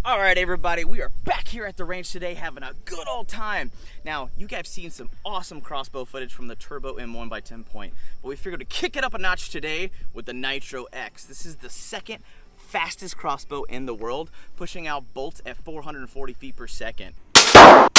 All right, everybody, we are back here at the range today having a good old time. Now, you guys have seen some awesome crossbow footage from the Turbo M1 by 10 point, but we figured to kick it up a notch today with the Nitro X. This is the second fastest crossbow in the world, pushing out bolts at 440 feet per second. Look at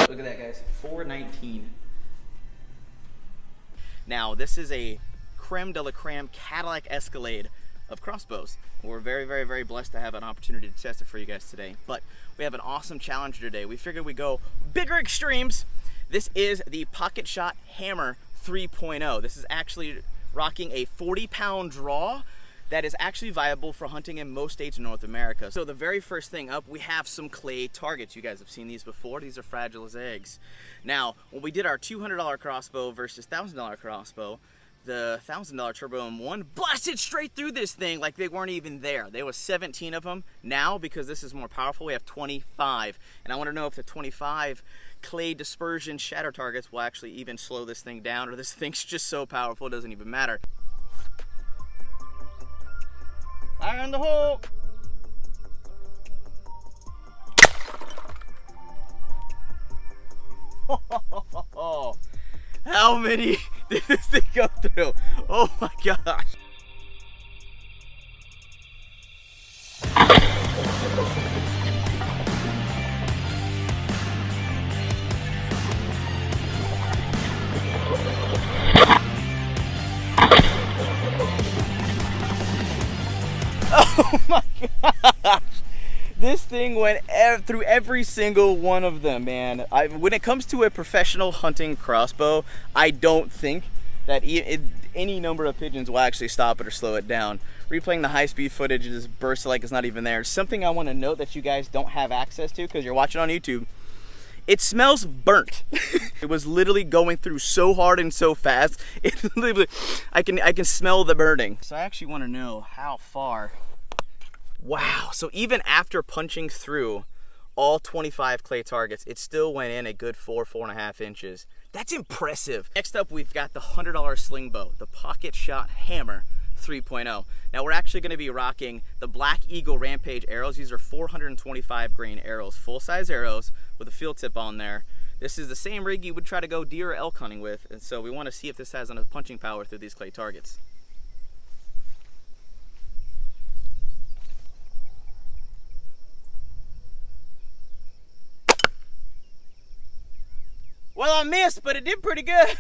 that, guys, 419. Now, this is a creme de la creme Cadillac Escalade of crossbows. We're very blessed to have an opportunity to test it for you guys today. But we have an awesome challenger today. We figured we'd go bigger extremes. This is the Pocket Shot Hammer 3.0. This is actually rocking a 40-pound draw that is actually viable for hunting in most states in North America. So the very first thing up, we have some clay targets. You guys have seen these before. These are fragile as eggs. Now, when we did our $200 crossbow versus $1,000 crossbow, the $1,000 Turbo M1 blasted straight through this thing like they weren't even there. There was 17 of them. Now, because this is more powerful, we have 25. And I want to know if the 25 clay dispersion shatter targets will actually even slow this thing down, or this thing's just so powerful it doesn't even matter. Fire in the hole! How many did this thing go through? Oh my gosh. Oh my gosh. This thing went through every single one of them, man. When it comes to a professional hunting crossbow, I don't think that any number of pigeons will actually stop it or slow it down. Replaying the high-speed footage, it just bursts like it's not even there. Something I want to note that you guys don't have access to because you're watching on YouTube, it smells burnt. It was literally going through so hard and so fast. It literally, I can smell the burning. So I actually want to know how far. Wow, so even after punching through all 25 clay targets, it still went in a good 4.5 inches. That's impressive. Next up, we've got the $100 sling bow, the Pocket Shot Hammer 3.0. Now we're actually gonna be rocking the Black Eagle Rampage arrows. These are 425 grain arrows, full-size arrows with a field tip on there. This is the same rig you would try to go deer or elk hunting with, and so we wanna see if this has enough punching power through these clay targets. Well, I missed, but it did pretty good.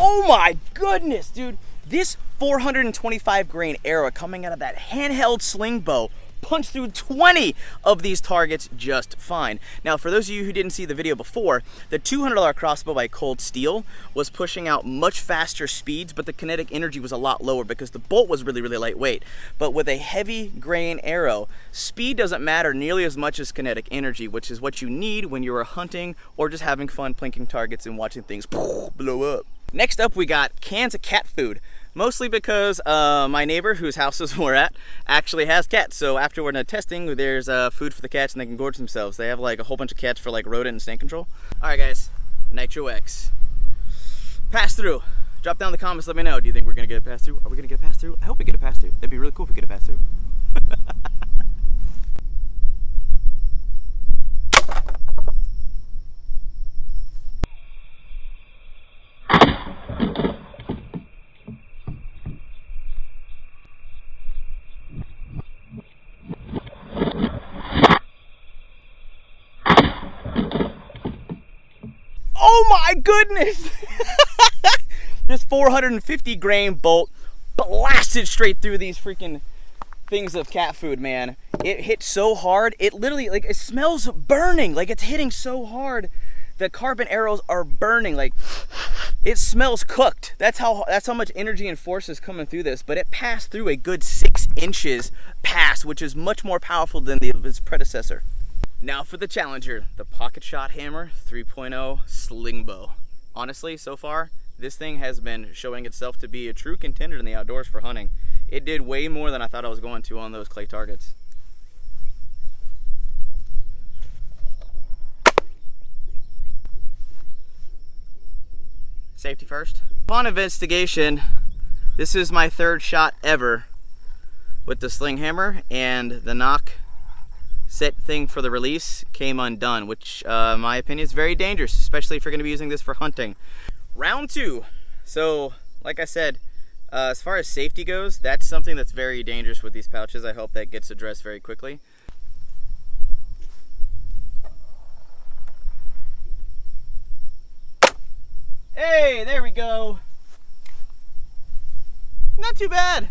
Oh my goodness, dude. This 425 grain arrow coming out of that handheld sling bow punched through 20 of these targets just fine. Now, for those of you who didn't see the video before, the $200 crossbow by Cold Steel was pushing out much faster speeds, but the kinetic energy was a lot lower because the bolt was really lightweight. But with a heavy grain arrow, speed doesn't matter nearly as much as kinetic energy, which is what you need when you're hunting or just having fun plinking targets and watching things blow up. Next up, we got cans of cat food. Mostly because my neighbor, whose houses we're at, actually has cats. So after we're done testing, there's food for the cats and they can gorge themselves. They have like a whole bunch of cats for like rodent and snake control. All right, guys, Nitro X. Pass through. Drop down in the comments, let me know. Do you think we're gonna get a pass through? Are we gonna get a pass through? I hope we get a pass through. That'd be really cool if we get a pass through. Oh my goodness! This 450 grain bolt blasted straight through these freaking things of cat food, man. It hit so hard, it literally, like, it smells burning. Like, it's hitting so hard. The carbon arrows are burning. Like, It smells cooked. That's how much energy and force is coming through this, but it passed through a good 6 inches pass, which is much more powerful than its predecessor. Now for the challenger, the Pocket Shot Hammer 3.0 Sling Bow. Honestly, so far, this thing has been showing itself to be a true contender in the outdoors for hunting. It did way more than I thought I was going to on those clay targets. Safety first. Upon investigation, this is my 3rd shot ever with the sling hammer, and the knock set thing for the release came undone, which in my opinion is very dangerous, especially if you're going to be using this for hunting. Round 2. So like I said, as far as safety goes, that's something that's very dangerous with these pouches. I hope that gets addressed very quickly. Hey, there we go. Not too bad.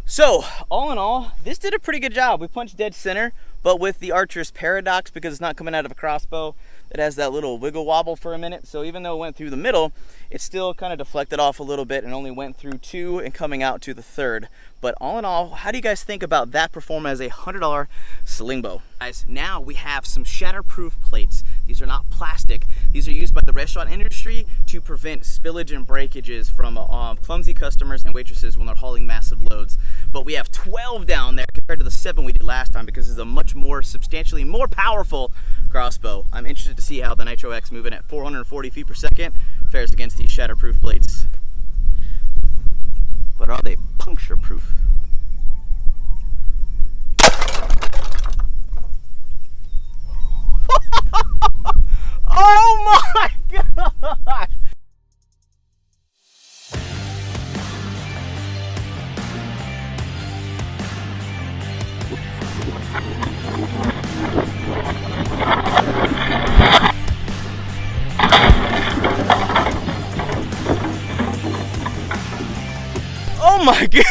So, all in all, this did a pretty good job. We punched dead center, but with the Archer's paradox, because it's not coming out of a crossbow, it has that little wiggle wobble for a minute. So even though it went through the middle, it still kind of deflected off a little bit and only went through 2 and coming out to the 3rd. But all in all, how do you guys think about that performance as a $100 sling bow? Guys, now we have some shatterproof plates. These are not plastic. These are used by the restaurant industry to prevent spillage and breakages from clumsy customers and waitresses when they're hauling massive loads. But we have 12 down there compared to the 7 we did last time, because it's a much more, substantially more powerful crossbow. I'm interested to see how the Nitro X, moving at 440 feet per second, fares against these shatterproof plates. But are they puncture proof? Oh my gosh! Oh my god!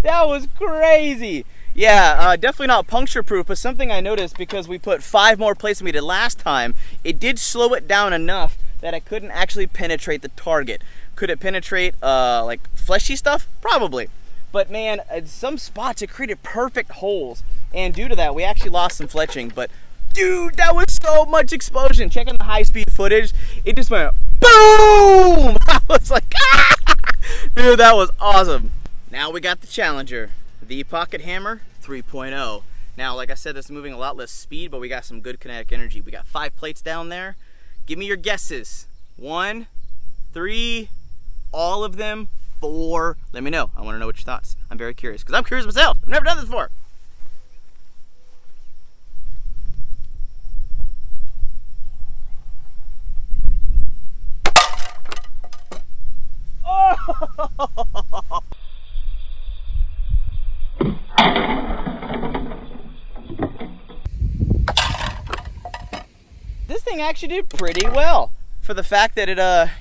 That was crazy! Yeah, definitely not puncture proof, but something I noticed, because we put 5 more plates than we did last time, it did slow it down enough that I couldn't actually penetrate the target. Could it penetrate like fleshy stuff? Probably. But man, in some spots it created perfect holes, and due to that we actually lost some fletching. But dude, that was so much explosion. Checking the high-speed footage, it just went boom! I was like, ah! Dude, that was awesome. Now we got the challenger, the Pocket Hammer 3.0. Now, like I said, this is moving a lot less speed, but we got some good kinetic energy. We got 5 plates down there. Give me your guesses. 1, 3, all of them, 4. Let me know. I want to know what your thoughts. I'm very curious, because I'm curious myself. I've never done this before. Oh! This thing actually did pretty well for the fact that it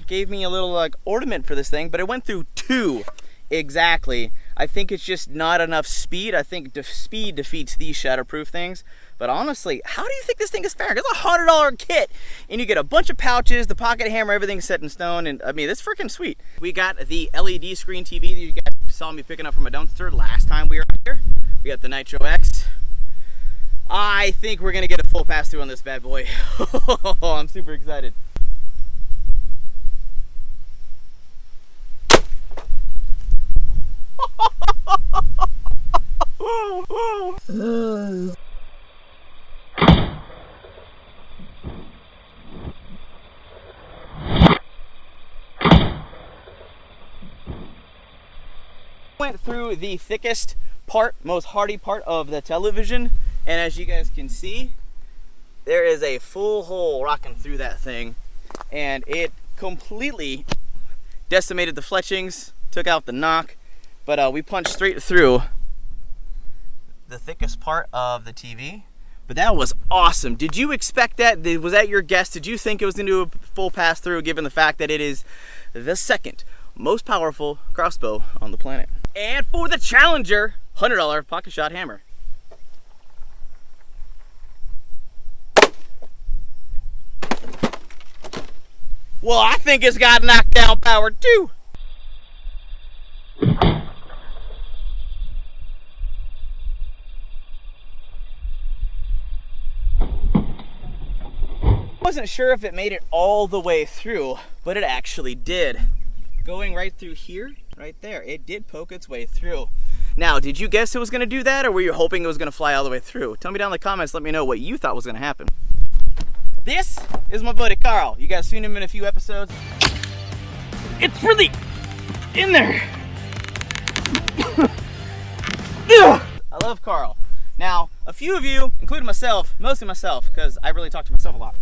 gave me a little like ornament for this thing, but it went through 2 exactly. I think it's just not enough speed. I think speed defeats these shatterproof things. But honestly, how do you think this thing is faring? It's a $100 kit, and you get a bunch of pouches, the pocket hammer, everything's set in stone, and I mean, it's freaking sweet. We got the LED screen TV that you guys saw me picking up from a dumpster last time we were out here. We got the Nitro X. I think we're gonna get a full pass through on this bad boy. I'm super excited. Went through the thickest part, most hardy part of the television, and as you guys can see, there is a full hole rocking through that thing, and it completely decimated the fletchings, took out the knock, but we punched straight through the thickest part of the TV. But that was awesome. Did you expect that? Was that your guess? Did you think it was going to do a full pass through, given the fact that it is the second most powerful crossbow on the planet? And for the challenger, $100 pocket shot hammer. Well, I think it's got knockdown power too. Wasn't sure if it made it all the way through, but it actually did. Going right through here, right there, it did poke its way through. Now, did you guess it was gonna do that, or were you hoping it was gonna fly all the way through? Tell me down in the comments, let me know what you thought was gonna happen. This is my buddy Carl. You guys seen him in a few episodes. It's really in there. I love Carl. Now, a few of you, including myself, mostly myself, because I really talk to myself a lot,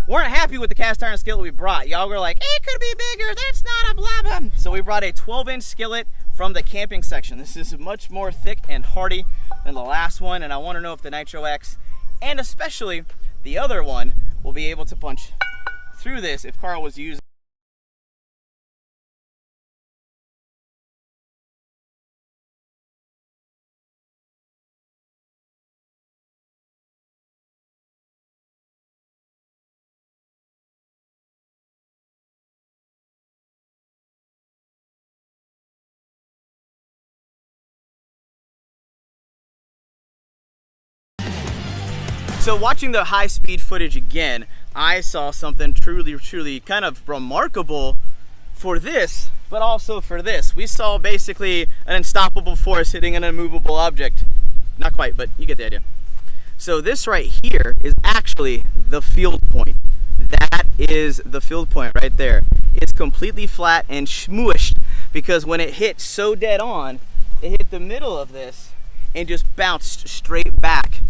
weren't happy with the cast iron skillet we brought. Y'all were like, it could be bigger, that's not a blah blah. So we brought a 12-inch skillet from the camping section. This is much more thick and hardy than the last one, and I want to know if the Nitro X, and especially the other one, will be able to punch through this if Carl was using. So watching the high speed footage again, I saw something truly kind of remarkable for this, but also for this. We saw basically an unstoppable force hitting an immovable object. Not quite, but you get the idea. So this right here is actually the field point. That is the field point right there. It's completely flat and smooshed because when it hit so dead on, it hit the middle of this and just bounced straight back.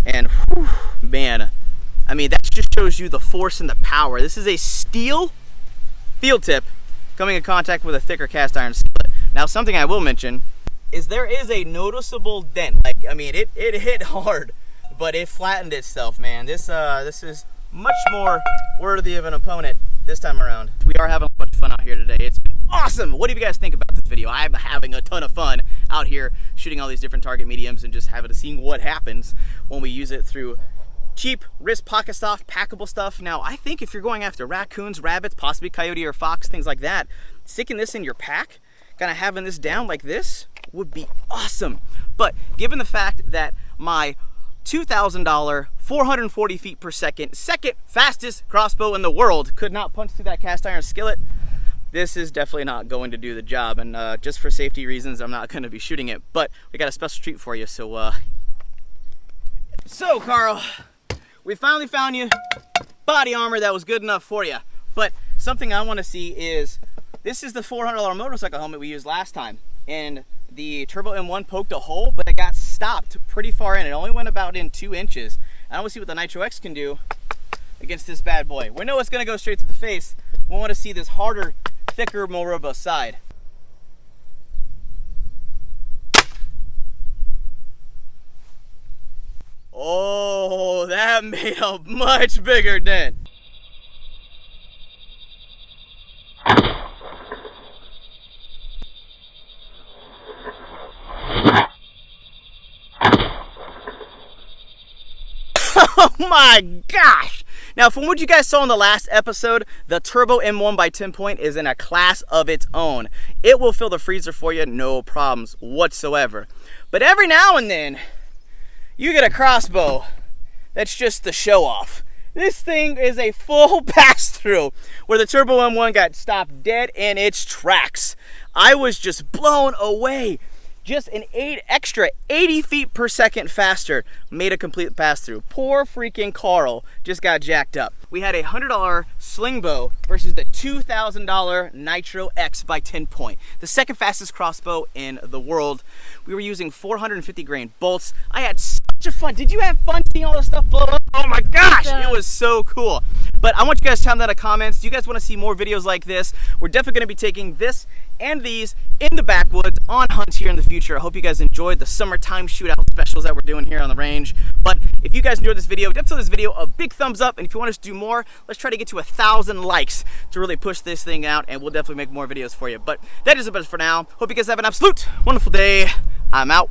And whew, man, I mean, that just shows you the force and the power. This is a steel field tip coming in contact with a thicker cast iron skillet. Now, something I will mention is there is a noticeable dent. Like, I mean, it hit hard, but it flattened itself, man. This is much more worthy of an opponent this time around. We are having a bunch of fun out here today. It's been awesome. What do you guys think about this video? I'm having a ton of fun out here shooting all these different target mediums and just seeing what happens when we use it through cheap wrist pocket stuff, packable stuff. Now, I think if you're going after raccoons, rabbits, possibly coyote or fox, things like that, sticking this in your pack, kind of having this down like this would be awesome. But given the fact that my $2,000, 440 feet per second, second fastest crossbow in the world could not punch through that cast iron skillet, this is definitely not going to do the job. And just for safety reasons, I'm not going to be shooting it. But we got a special treat for you. So Carl, we finally found you body armor that was good enough for you. But something I want to see is, this is the $400 motorcycle helmet we used last time. And the Turbo M1 poked a hole, but it got stopped pretty far in. It only went about in 2 inches. I want to see what the Nitro X can do against this bad boy. We know it's going to go straight to the face. We want to see this harder, thicker, more robust side. Oh, that made a much bigger dent. Oh my gosh! Now, from what you guys saw in the last episode, the Turbo M1 by 10 Point is in a class of its own. It will fill the freezer for you, no problems whatsoever. But every now and then, you get a crossbow that's just the show off. This thing is a full pass-through where the Turbo M1 got stopped dead in its tracks. I was just blown away. Just an extra 80 feet per second faster made a complete pass-through. Poor freaking Carl just got jacked up. We had a $100 sling bow versus the $2,000 Nitro X by 10 Point, the second fastest crossbow in the world. We were using 450 grain bolts. I had such a fun. Did you have fun seeing all this stuff blow up? Oh my gosh, it was so cool. But I want you guys to tell me that in the comments. Do you guys want to see more videos like this? We're definitely going to be taking this and these in the backwoods on hunts here in the future. I hope you guys enjoyed the summertime shootout specials that we're doing here on the range. But if you guys enjoyed this video, definitely give this video a big thumbs up. And if you want us to do more, let's try to get to 1,000 likes to really push this thing out, and we'll definitely make more videos for you. But that is the best for now. Hope you guys have an absolute wonderful day. I'm out.